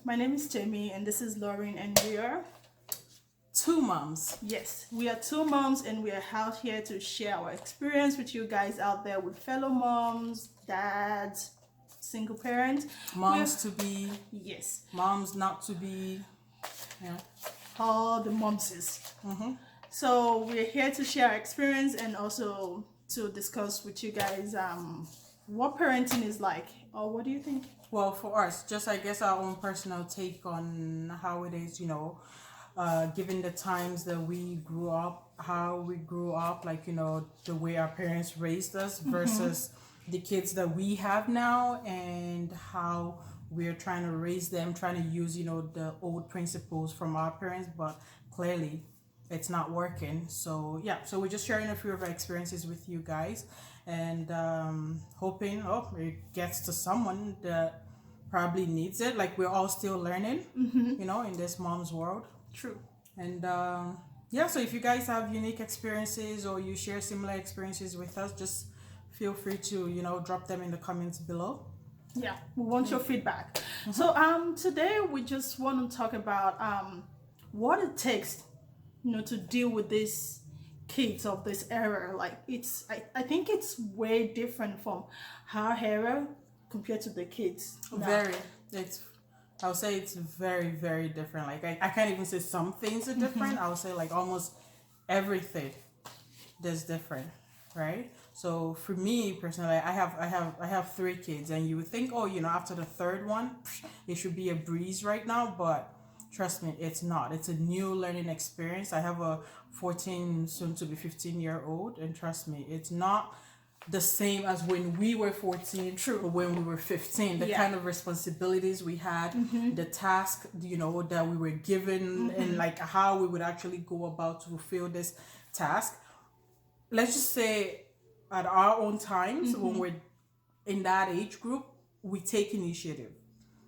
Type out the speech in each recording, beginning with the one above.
My name is Jamie, and this is Lauren, and we are two moms. yes, we are two moms, and we are out here to share our experience with you guys out there with fellow moms, dads, single parents, Moms to be, yes, moms not to be. Yeah. all the momses. So we're here to share our experience and also to discuss with you guys what parenting is like, or what do you think? Well, for us, just I guess our own personal take on how it is, given the times that we grew up, how we grew up, like, the way our parents raised us versus the kids that we have now, and how we're trying to raise them, trying to use, the old principles from our parents, but clearly it's not working. So yeah, so we're just sharing a few of our experiences with you guys, and hoping it gets to someone that probably needs it. Like, we're all still learning, in this mom's world. True. And yeah, so if you guys have unique experiences or you share similar experiences with us, just feel free to drop them in the comments below. Yeah, we want your feedback. So today we just want to talk about what it takes, to deal with these kids of this era. Like, I think it's way different from our era compared to the kids now. Very. I would say it's very, very different. Like, I can't even say some things are different. I would say like almost everything that's different, right? So for me personally, I have three kids, and you would think, after the third one, it should be a breeze right now, but trust me, it's not. It's a new learning experience. I have a 14, soon to be 15-year-old, and trust me, it's not the same as when we were 14. True. Or when we were 15. The kind of responsibilities we had, the task, that we were given, and like how we would actually go about to fulfill this task. Let's just say at our own times, when we're in that age group, we take initiative.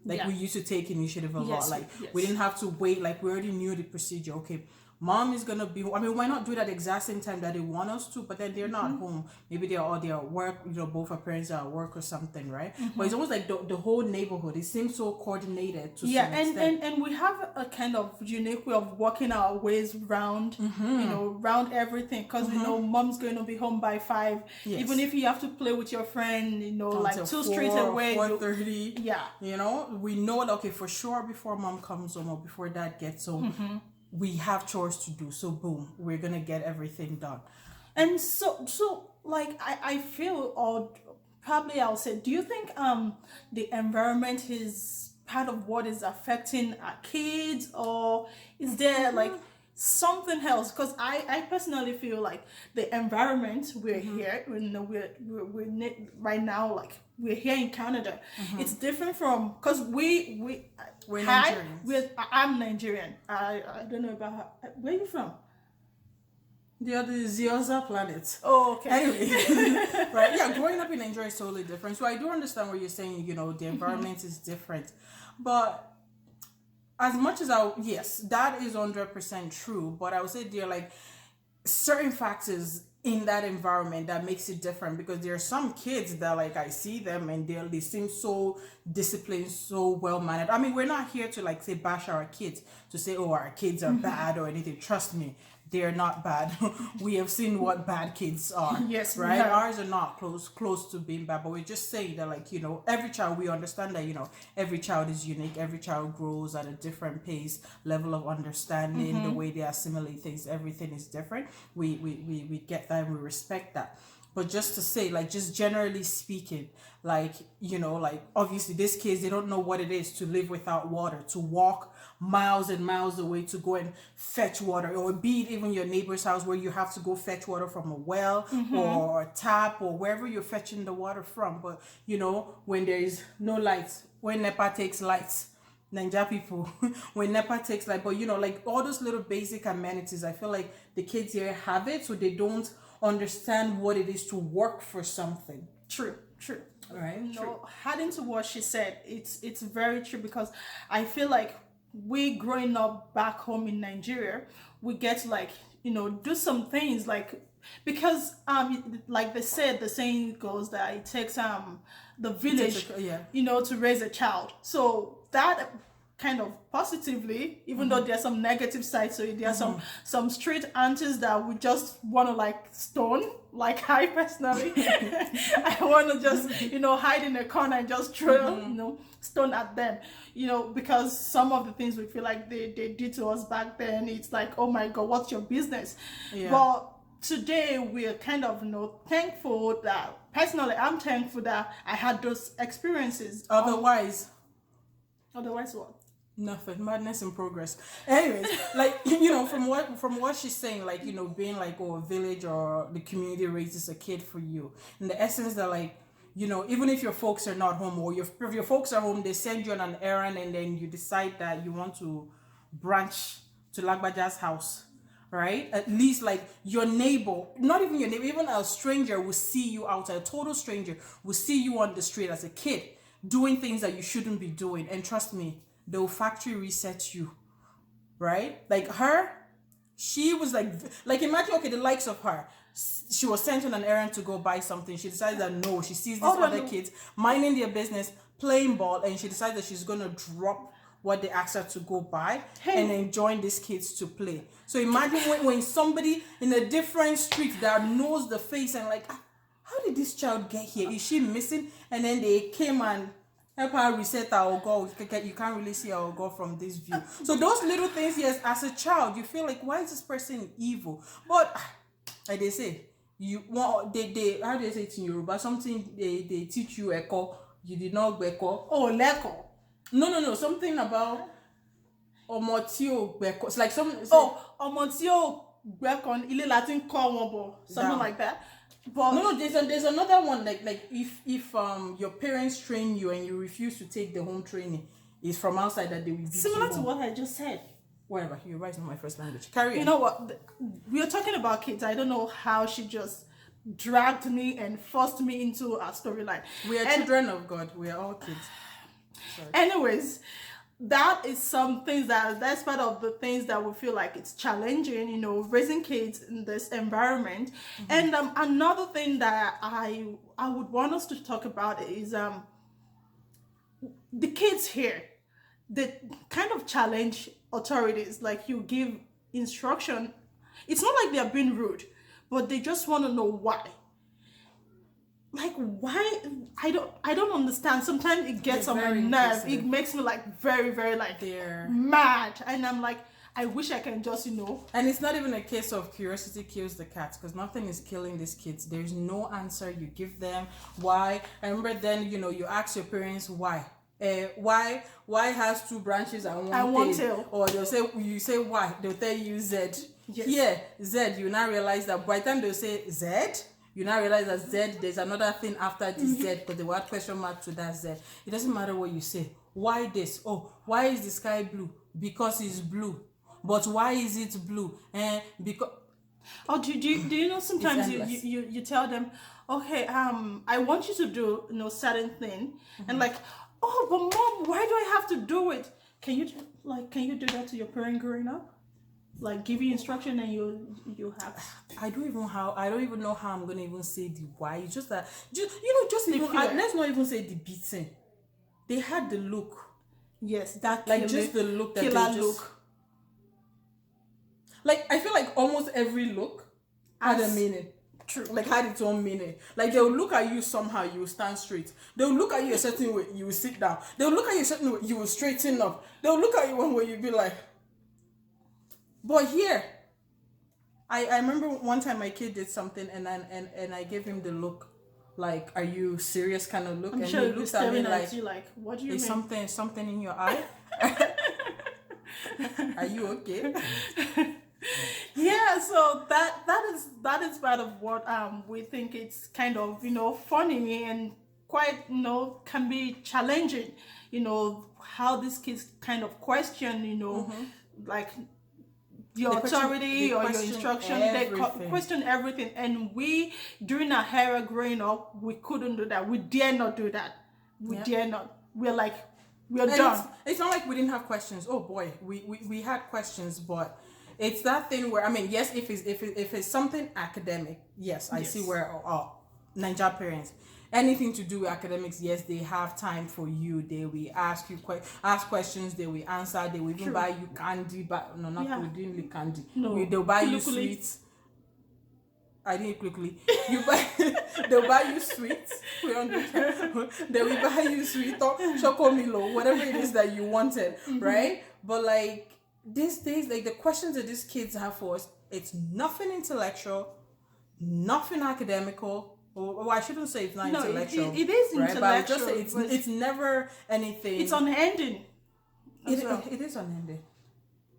Like, Yeah. we used to take initiative a lot. Yes, Like, yes. we didn't have to wait. Like, we already knew the procedure. Okay, mom is gonna be. I mean, why not do it at the exact same time that they want us to? But then they're not home. Maybe they're at work. Both our parents are at work or something, right? But it's almost like the whole neighborhood. It seems so coordinated to Yeah, some and, extent. and we have a kind of unique way of working our ways round, round everything. Because mom's going to be home by 5. Yes. Even if you have to play with your friend, like Until 2 streets 4, away. 4:30. Yeah. We know that, okay, for sure, before mom comes home or before dad gets home, we have chores to do. So boom, we're gonna get everything done. And so like I feel, or probably I'll say, do you think the environment is part of what is affecting our kids, or is there like something else? Because I personally feel like the environment we're here, right now, like we're here in Canada, it's different from, because We're hi, Nigerians. I'm Nigerian. I don't know about her. Where are you from? The other is the other planet. Oh, okay. Anyway, right? Yeah, growing up in Nigeria is totally different. So I do understand what you're saying. The environment is different, but as much as yes, that is 100% true. But I would say there are like certain factors in that environment that makes it different, because there are some kids that, like, I see them and they seem so disciplined, so well mannered. I mean, we're not here to like say bash our kids, to say, oh, our kids are bad or anything. Trust me, they're not bad. We have seen what bad kids are. Yes, we right. have. Ours are not close to being bad, but we're just saying that, like, every child, we understand that every child is unique. Every child grows at a different pace, level of understanding, the way they assimilate things. Everything is different. We get that and we respect that. But just to say, like, just generally speaking, like, like, obviously these kids, they don't know what it is to live without water, to walk miles and miles away to go and fetch water, or be it even your neighbor's house where you have to go fetch water from a well or a tap or wherever you're fetching the water from. But, when there is no lights, when NEPA takes lights, Ninja people, when NEPA takes light, but like all those little basic amenities, I feel like the kids here have it, so they don't understand what it is to work for something. True. All right. Adding to what she said, it's very true, because I feel like we growing up back home in Nigeria, we get to, like, do some things, like, because like they said, the saying goes that it takes the village yeah. to raise a child. So that kind of positively, even though there's some negative sides to it. There are some street aunties that we just want to like stone. Like I personally, I want to just hide in a corner and just throw stone at them. Because some of the things we feel like they did to us back then, it's like, oh my God, what's your business? Yeah. But today we're kind of thankful that personally I'm thankful that I had those experiences. Otherwise what? Nothing. Madness in progress. Anyways, like from what she's saying, like being like a village or the community raises a kid for you. In the essence that like even if your folks are not home or if your folks are home, they send you on an errand and then you decide that you want to branch to Lagbaja's house, right? At least like your neighbor, not even your neighbor, even a stranger will see you outside. A total stranger will see you on the street as a kid doing things that you shouldn't be doing, and trust me, they'll factory reset you, right? Like her, she was like imagine, okay, the likes of her, she was sent on an errand to go buy something. She decides that no, she sees these other kids minding their business, playing ball, and she decides that she's gonna drop what they asked her to go buy and then join these kids to play. So imagine when somebody in a different street that knows the face and like, how did this child get here? Is she missing? And then they came and help her reset our goal. You can't really see our goal from this view. So those little things, yes, as a child, you feel like, why is this person evil? But like they say, they how do they say it in Yoruba? Something they teach you eko, you did not gbeko. Oh, leko. No. Something about omotio gbeko. It's like some. Omotio gbeko. Ile Latin call one, something like that. But no, there's another one like if your parents train you and you refuse to take the home training, it's from outside that they will beat you. Similar to what I just said. Whatever, Yoruba is not my first language. Carry on. You know what? We are talking about kids. I don't know how she just dragged me and forced me into a storyline. We are children of God. We are all kids. Sorry. Anyways, that is some things that's part of the things that we feel like it's challenging, raising kids in this environment. And another thing that I would want us to talk about is the kids here. They kind of challenge authorities. Like you give instruction, it's not like they're being rude, but they just want to know why. Like why? I don't understand. Sometimes it gets on my nerve. It makes me like very, very like mad, and I'm like, I wish I can just And it's not even a case of curiosity kills the cat, because nothing is killing these kids. There's no answer you give them. Why? I remember then you ask your parents why. Why has two branches and one tail? Or you say why, they'll tell you Z. Yes. Yeah, Z. You now realize that by the time they say Z, you now realize that Z, there's another thing after the Z, because they will add question mark to that Z. It doesn't matter what you say. Why this? Oh, why is the sky blue? Because it's blue. But why is it blue? Because. Oh, do you know sometimes you tell them, okay, I want you to do certain thing, and like, oh, but mom, why do I have to do it? Can you do that to your parent growing up? Like give you instruction and you have. I don't even know how I'm gonna even say the why. It's just that let's not even say the beating. They had the look. Yes, that like just the look that killer look. Like I feel like almost every look had a meaning. True. Like had its own meaning. Like they'll look at you somehow, you will stand straight. They'll look at you a certain way, you will sit down. They'll look at you a certain way, you will straighten up. They'll look at you one way, you'll be like. But here, I remember one time my kid did something and I gave him the look, like, are you serious kind of look? I'm and sure he looked at me like, what do you mean? Something in your eye? Are you okay? Yeah, so that is part of what we think it's kind of funny and quite can be challenging, how these kids kind of question like your authority or your instruction. They question everything, and we during our era growing up, we couldn't do that. We dare not do that. We dare not. We're like, we're done. It's not like we didn't have questions. Oh boy, we had questions, but it's that thing where, I mean, yes, if it's something academic, yes, I see where Niger parents, anything to do with academics, yes, they have time for you. They will ask you ask questions. They will answer. They will even buy you candy. But no, not we didn't like candy. No. They'll buy you sweets. I didn't quickly. You buy. They'll buy you sweets. They will buy you sweet or choco Milo, whatever it is that you wanted, right? But like these days, like the questions that these kids have for us, it's nothing intellectual, nothing academical. Well, I shouldn't say it's not intellectual. It is right? intellectual. But I just say it's never anything. It's unending. It is unending.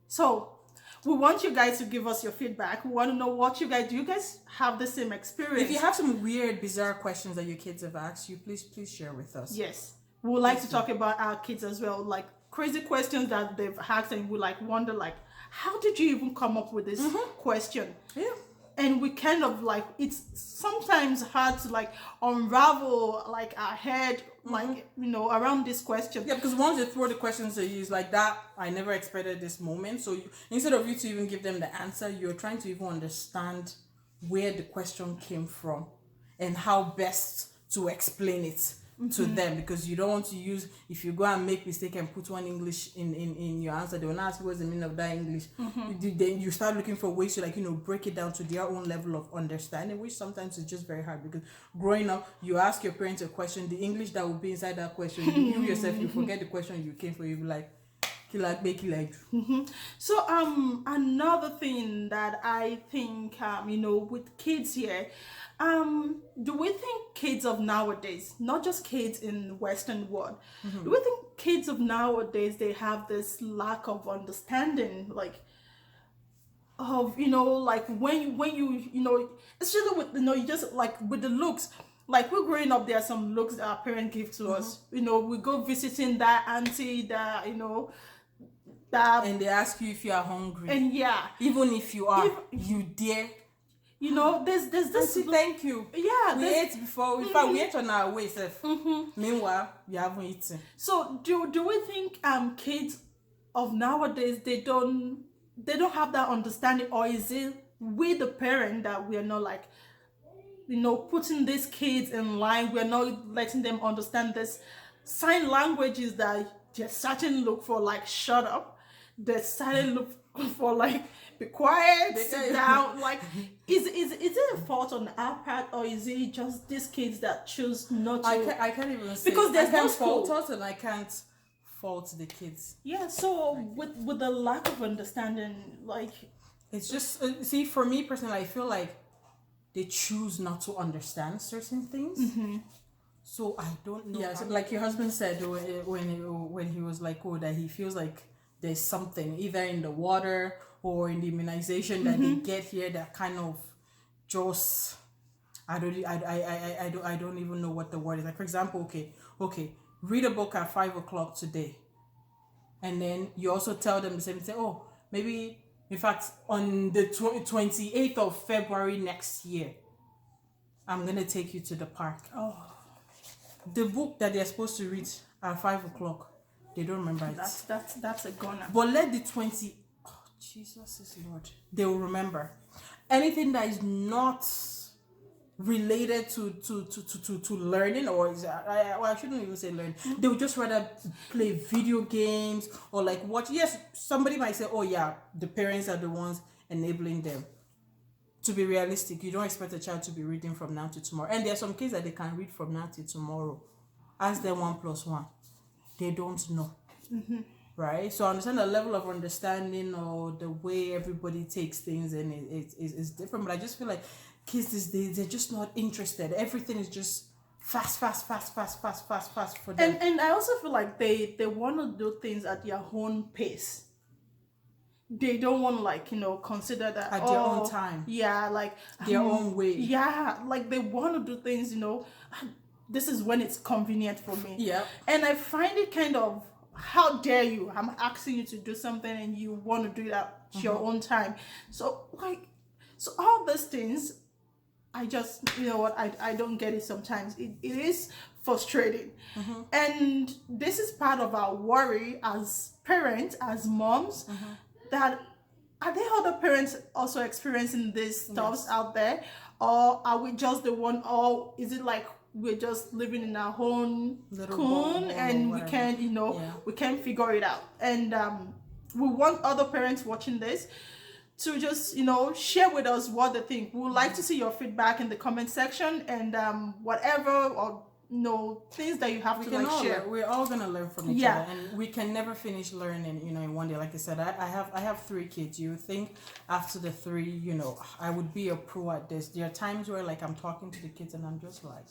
So we want you guys to give us your feedback. We want to know what you guys do. You guys have the same experience? If you have some weird, bizarre questions that your kids have asked you, please share with us. Yes, we would like to talk about our kids as well, like crazy questions that they've asked, and we like wonder like, how did you even come up with this question? Yeah. And we kind of like, it's sometimes hard to like unravel like our head, like, you know, around this question. Yeah, because once they throw the questions at you, it's like that, I never expected this moment. So instead of you to even give them the answer, you're trying to even understand where the question came from and how best to explain it to them, because you don't want to use, if you go and make mistake and put one English in your answer, they will not ask you what's the meaning of that English. Then you start looking for ways to like, you know, break it down to their own level of understanding, which sometimes is just very hard, because growing up, you ask your parents a question, the English that will be inside that question, you yourself, you forget the question you came for, you be like, So another thing that I think you know, with kids here, do we think kids of nowadays, not just kids in the Western world, do we think kids of nowadays, they have this lack of understanding, like of, you know, like when you know, especially with, you know, you just like with the looks, like we're growing up, there are some looks that our parents give to us, you know, we go visiting that auntie that, you know, that, and they ask you if you are hungry, and even if you are, you dare, you know, there's this, thank you, we ate before, in fact we ate on our way, meanwhile you haven't eaten. So do we think kids of nowadays, they don't have that understanding, or is it we the parent that we are not like, you know, putting these kids in line, we're not letting them understand this sign languages that they're starting to look for, like shut up, they're starting to look for like be quiet, sit down, like is it a fault on our part, or is it just these kids that choose not to? I can't even say, because there's no fault us, and I can't fault the kids. Yeah, so with the lack of understanding, like it's just see, for me personally, I feel like they choose not to understand certain things. So I don't know. Yeah, so like your husband said when he was like, oh, that he feels like there's something either in the water or in the immunization that they get here that kind of just, I don't even know what the word is. Like, for example, okay, read a book at 5:00 today, and then you also tell them the same thing. Oh, maybe in fact on the 28th of February next year, I'm gonna take you to the park. Oh, the book that they're supposed to read at 5:00, they don't remember it. That's a goner. But let the 20, oh Jesus is Lord, they will remember. Anything that is not related to learning, or I shouldn't even say learn. They would just rather play video games or like watch. Yes, somebody might say, oh yeah, the parents are the ones enabling them. To be realistic, you don't expect a child to be reading from now to tomorrow. And there are some kids that they can read from now to tomorrow. Ask them 1 + 1. They don't know. Right? So I understand the level of understanding or the way everybody takes things, and it's different. But I just feel like kids these days, they're just not interested. Everything is just fast for them. And I also feel like they want to do things at their own pace. They don't want to, like, you know, consider that at their own time. Yeah, like their own way. Yeah, like they want to do things, you know, this is when it's convenient for me. Yeah. And I find it kind of, how dare you? I'm asking you to do something and you want to do that at your own time. So like, so all these things, I just, you know what, I don't get it sometimes. It is frustrating. And this is part of our worry as parents, as moms, that are there other parents also experiencing these stuffs out there, or are we just the one, or is it like we're just living in our own Little cocoon bubble and or we whatever. can't, we can't figure it out? And we want other parents watching this to just share with us what they think. We would like to see your feedback in the comment section, and whatever, or things that you have to like share. We're all gonna learn from each Yeah. other, and we can never finish learning. In one day. Like I said, I have 3 kids. You would think after the 3, I would be a pro at this. There are times where like I'm talking to the kids and I'm just like,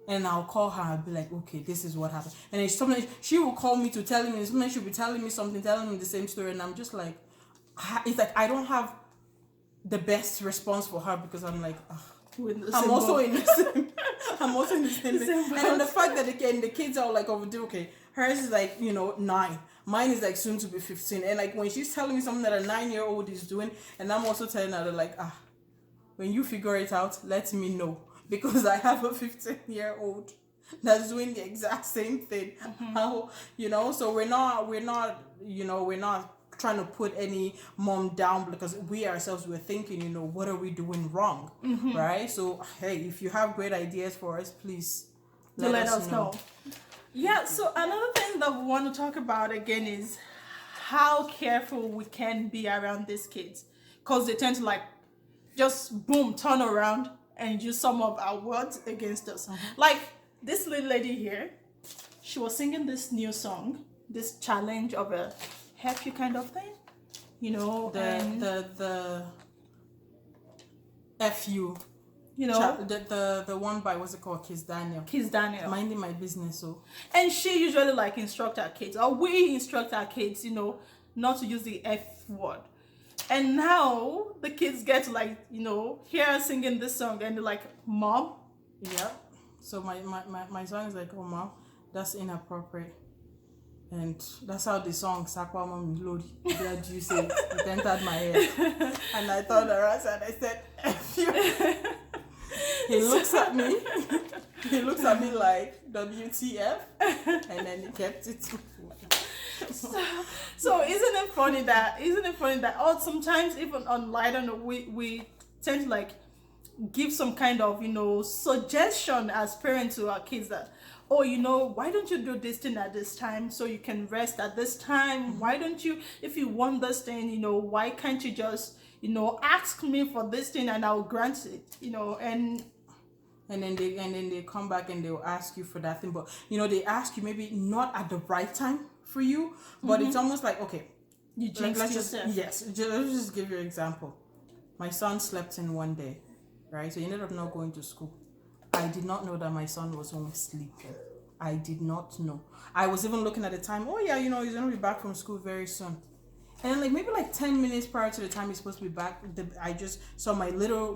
and I'll call her. I'll be like, okay, this is what happened. And then sometimes she will call me to tell me. Sometimes she'll be telling me something, telling me the same story, and I'm just like, it's like I don't have the best response for her because I'm like, I'm also in the same. I'm also in the same thing. And then the fact that again the kids are like okay, hers is like 9, mine is like soon to be 15, and like when she's telling me something that a 9-year-old is doing, and I'm also telling her that like when you figure it out, let me know, because I have a 15-year-old that's doing the exact same thing. How so we're not trying to put any mom down, because we ourselves were thinking, what are we doing wrong, right? So hey, if you have great ideas for us, please let us know. Yeah, so another thing that we want to talk about again is how careful we can be around these kids, because they tend to like just boom turn around and use some of our words against us. Like this little lady here, she was singing this new song, this challenge of a help you kind of thing, the FU, the one by, what's it called, Kiss Daniel, minding my business. So, and she usually like instruct our kids, or we instruct our kids, not to use the F word. And now the kids get to like hear her singing this song and they're like, Mom. Yeah. So my son is like, oh Mom, that's inappropriate. And that's how the song Sakwa Mom Lodi, that you say, it entered my head. And I thought around and I said, F you. He looks at me. He looks at me like WTF, and then he kept it. So isn't it funny that or sometimes even online, I don't know, we tend to like give some kind of suggestion as parents to our kids that, why don't you do this thing at this time so you can rest at this time? Why don't you, if you want this thing, why can't you just, ask me for this thing and I'll grant it, and then they come back and they'll ask you for that thing, but they ask you maybe not at the right time for you, but it's almost like, okay, you jinxed yourself. Let's just give you an example. My son slept in one day, right? So he ended up not going to school. I did not know that my son was home sleeping. I did not know. I was even looking at the time. Oh yeah, he's gonna be back from school very soon. And like maybe like 10 minutes prior to the time he's supposed to be back, I just saw my toddler,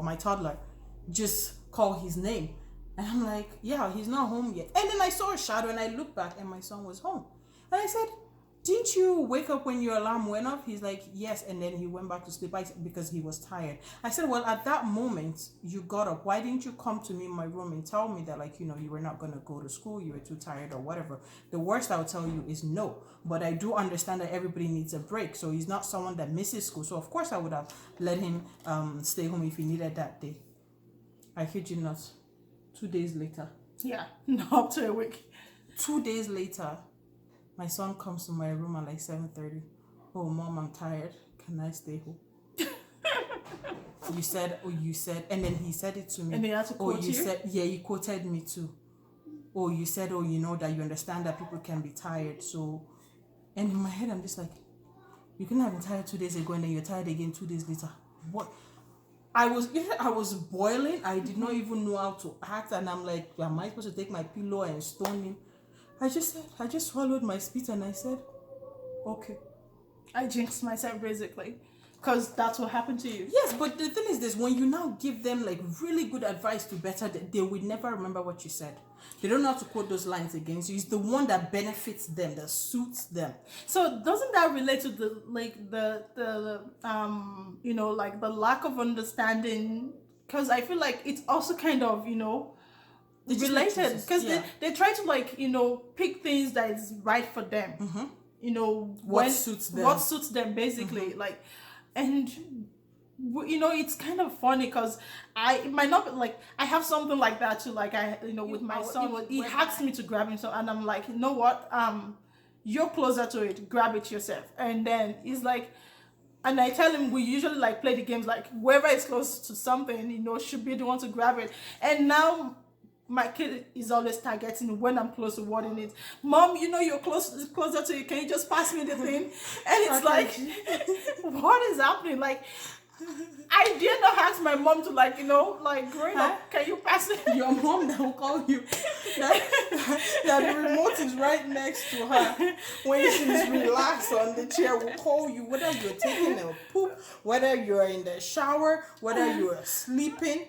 my toddler, just call his name, and I'm like, yeah, he's not home yet. And then I saw a shadow, and I looked back, and my son was home, and I said, didn't you wake up when your alarm went off? He's like, yes. And then he went back to sleep because he was tired. I said, well, at that moment, you got up. Why didn't you come to me in my room and tell me that, like, you were not going to go to school, you were too tired or whatever? The worst I would tell you is no. But I do understand that everybody needs a break. So he's not someone that misses school. So, of course, I would have let him stay home if he needed that day. I kid you not. 2 days later. Yeah, not up to a week. 2 days later, my son comes to my room at like 7:30. Oh, Mom, I'm tired. Can I stay home? You said, and then he said it to me. And he had to quote you? Said, yeah, he quoted me too. Oh, you said, that you understand that people can be tired. So, and in my head, I'm just like, you couldn't have been tired 2 days ago and then you're tired again 2 days later. What? I was boiling. I did not even know how to act. And I'm like, am I supposed to take my pillow and stone him? I just swallowed my spit and I said, okay. I jinxed myself basically, because that's what happened to you. Yes, but the thing is this, when you now give them like really good advice to better, they will never remember what you said. They don't know how to quote those lines against you. It's the one that benefits them, that suits them. So doesn't that relate to the lack of understanding? Because I feel like it's also kind of, related, because they try to pick things that is right for them. What suits them. what suits them basically. Like, and it's kind of funny because it might not be like I have something like that too. Like with my son, he asks me to grab him, so and I'm like, you know what, you're closer to it, grab it yourself. And then he's like, and I tell him we usually like play the games like whoever is close to something, should be the one to grab it. And now my kid is always targeting when I'm close to what he needs. Mom, you're closer to it. Can you just pass me the thing? And it's like, what is happening? Like, I did not ask my mom to like growing up, can you pass it? Your mom that will call you that the remote is right next to her when she's relaxed on the chair, will call you whether you're taking a poop, whether you're in the shower, whether you're sleeping.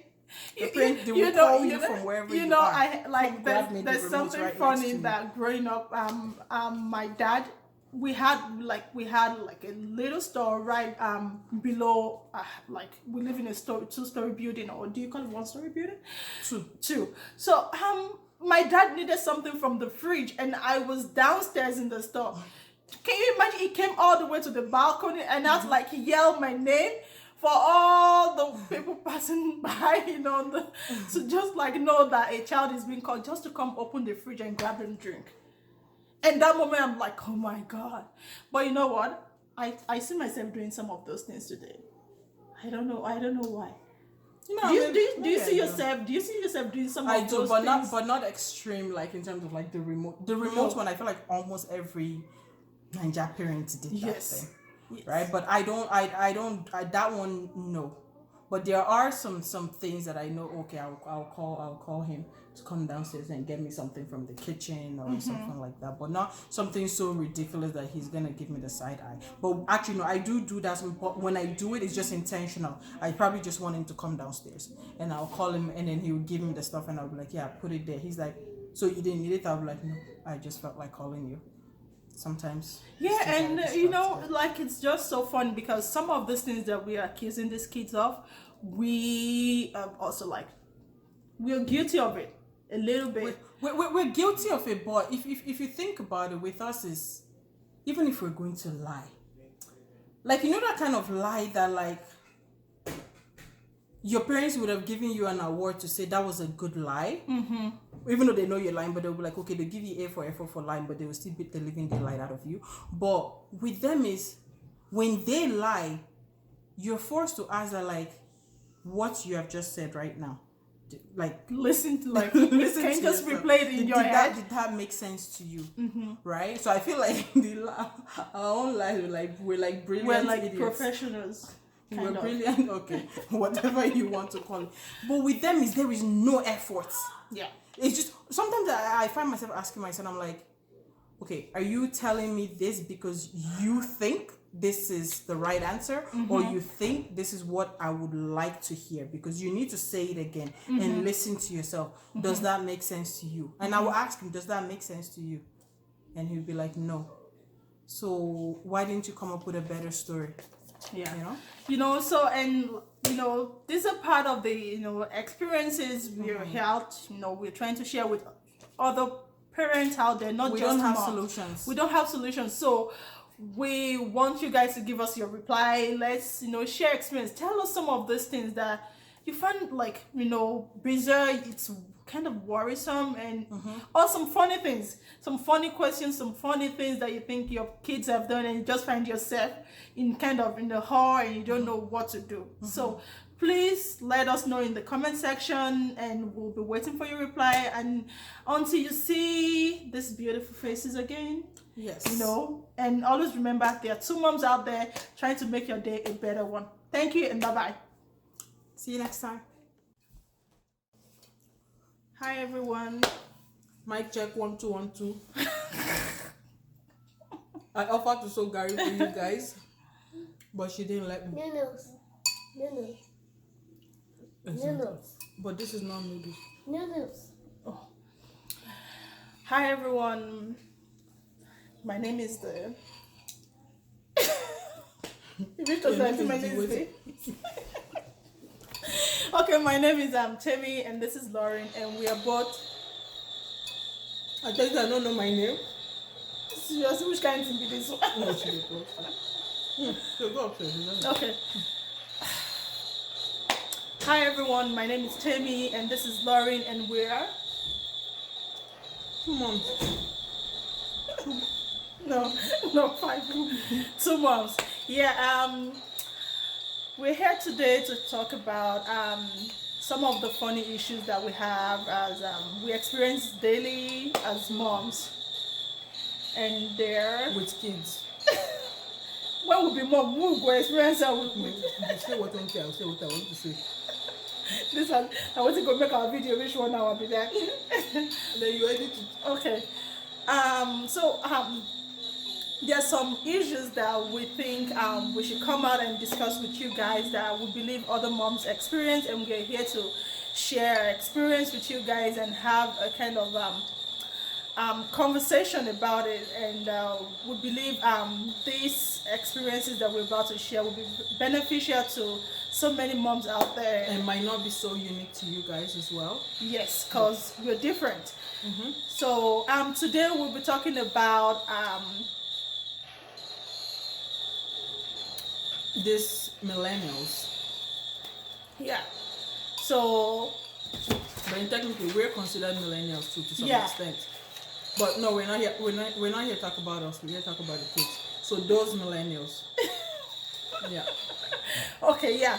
They will call you from wherever you are. I like there's something right funny that growing up, my dad, we had like a little store right below, like we live in a two-story building, or do you call it one-story building? Two. So my dad needed something from the fridge and I was downstairs in the store. Can you imagine? He came all the way to the balcony and I was like, he yelled my name for all the people passing by, to just like know that a child is being called, just to come open the fridge and grab and drink. And that moment I'm like, oh my God. But you know what? I see myself doing some of those things today. I don't know why. Do you see yourself doing some of those things? I do, but not extreme, like in terms of like the remote. The remote one, I feel like almost every Niger parent did that thing. Yes. Right? But I don't that one, no. But there are some things that I know, okay, I'll call him to come downstairs and get me something from the kitchen or something like that. But not something so ridiculous that he's gonna give me the side eye. But actually, no, I do that. But when I do it, it's just intentional. I probably just want him to come downstairs and I'll call him and then he will give me the stuff and I'll be like, yeah, put it there. He's like, so you didn't need it? I'll be like, no, I just felt like calling you. Sometimes. Yeah, and like it's just so fun because some of these things that we are accusing these kids of, we also like, we're guilty of it a little bit. We're guilty of it, but if you think about it, with us is, even if we're going to lie, like that kind of lie that like your parents would have given you an award to say that was a good lie, even though they know you're lying, but they'll be like, okay, they'll give you A for effort for lying, but they will still beat the living daylight out of you. But with them is, when they lie, you're forced to answer like what you have just said right now. Like listen to can you just replay it in your head? Did that make sense to you? Right? So I feel like our own life, we're like brilliant. We're like idiots. Professionals. We're brilliant, okay, whatever you want to call it. But with them there is no effort. Yeah. It's just, sometimes I find myself asking my son, I'm like, okay, are you telling me this because you think this is the right answer, or you think this is what I would like to hear? Because you need to say it again and listen to yourself. Does that make sense to you? And I will ask him, does that make sense to you? And he'll be like, no. So why didn't you come up with a better story? Yeah. So, and these are part of the experiences we're out, we're trying to share with other parents out there, not we just don't have moms. solutions. We don't have solutions. So we want you guys to give us your reply. Let's share experience. Tell us some of those things that you find like bizarre, it's kind of worrisome, and or some funny things, some funny questions, some funny things that you think your kids have done, and you just find yourself in the hall and you don't know what to do. So please let us know in the comment section, and we'll be waiting for your reply. And until you see these beautiful faces again, yes, and always remember, there are two moms out there trying to make your day a better one. Thank you, and bye-bye. See you next time. Hi everyone. Mic check 1 2 1 2. I offered to sew Gary for you guys, but she didn't let me. Noodles. But this is not noodles. Noodles. Oh. Hi everyone. My name is the. Okay, my name is Temi, and this is Lauren, and we are both. I think I don't know my name. Seriously, which kind of thing be this one? No, she dey talk. So go upstairs. You know? Okay. Hi everyone, my name is Tammy and this is Lauren and we're 2 months. no 5 2 months. Yeah, we're here today to talk about some of the funny issues that we have as we experience daily as moms. And there With kids. when we be mom, we'll go experience that with You say what I want to say, I'll say what I want to say. this one. I want to go make our video, which one I will be there. Then you edit it. Okay. So there's some issues that we think we should come out and discuss with you guys that we believe other moms experience, and we're here to share our experience with you guys and have a kind of conversation about it. And we believe these experiences that we're about to share will be beneficial to so many moms out there. And might not be so unique to you guys as well. Yes, because we're different. So today we'll be talking about This millennials. yeah. So But technically we're considered millennials too to some Yeah. extent. But no, we're not here to talk about us, we're here to talk about the kids. So those millennials. Yeah. okay, yeah.